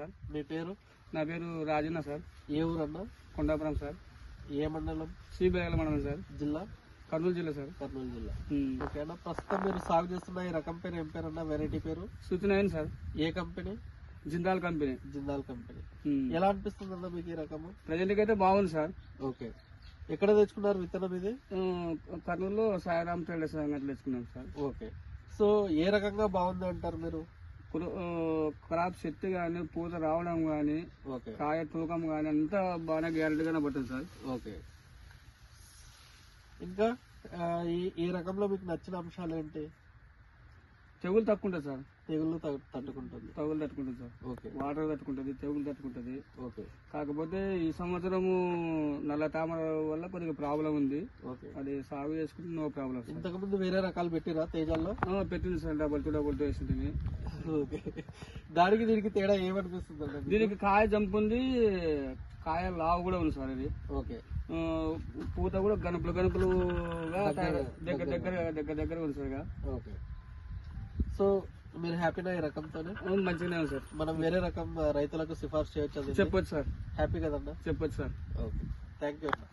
Sir. మీ పేరు? నా పేరు రాజన్న సార్. ఏ ఊరన్నా? కొండాపురం సార్. ఏ మండలం? శ్రీబేగల మండలం సార్. జిల్లా? కర్నూలు జిల్లా సార్. కర్నూలు జిల్లా. ఓకే అన్న, ప్రస్తుతం మీరు సాగు చేస్తున్న ఈ రకం పేరు ఏం పేరు అన్న? వెరైటీ పేరు? సూచన సార్. ఏ company? Jindal company. Jindal company. ఎలా అనిపిస్తుంది అన్న మీకు ఈ రకము? ప్రజెంట్ అయితే బాగుంది సార్. ఓకే, ఎక్కడ తెచ్చుకున్నారు విత్తనం ఇది? కర్నూలులో సాయిరామ్ ట్రేడర్స్ అంగట్లో తెచ్చుకున్నాం సార్. ఓకే, సో ఏ రకంగా బాగుంది అంటారు మీరు? క్రాప్ సెట్ గానీ, పూత రావడం గానీ, కాయ తూకం గానీ అంతా బాగా గ్యారెంటీగానే పడుతుంది సార్. ఓకే, ఇంకా ఈ రకంలో మీకు నచ్చిన అంశాలు ఏంటి? తెగులు తక్కువ ఉంటుంది సార్. తెగుళ్ళు తట్టుకుంటుంది. తెగులు తట్టుకుంటుంది సార్. ఓకే, వాటర్ తట్టుకుంటుంది, తెగులు తట్టుకుంటుంది. ఓకే, కాకపోతే ఈ సంవత్సరము నల్ల తామర వల్ల కొద్దిగా ప్రాబ్లం ఉంది. ఓకే, అది సాగు చేసుకుంటే నో ప్రాబ్లం. ఇంతకు ముందు వేరే రకాలు పెట్టిరా తేజాల్లో? పెట్టింది సార్, డబల్ టూ వేసింది. ఓకే, దానికి దీనికి తేడా ఏమనిపిస్తుంది అండి? దీనికి కాయ జంపు ఉంది, కాయ లావు కూడా ఉంది సార్. ఇది ఓకే, పూత కూడా గనుపులుగా దగ్గర ఉంది సార్. ఓకే, సో మీరు హ్యాపీనా ఈ రకంతోనే? మంచిగానే ఉంది సార్. మనం వేరే రకం రైతులకు సిఫార్సు చేయొచ్చు? చెప్పొచ్చు సార్. హ్యాపీ కదన్నా? చెప్పొచ్చు సార్. ఓకే, థ్యాంక్ యూ అన్న.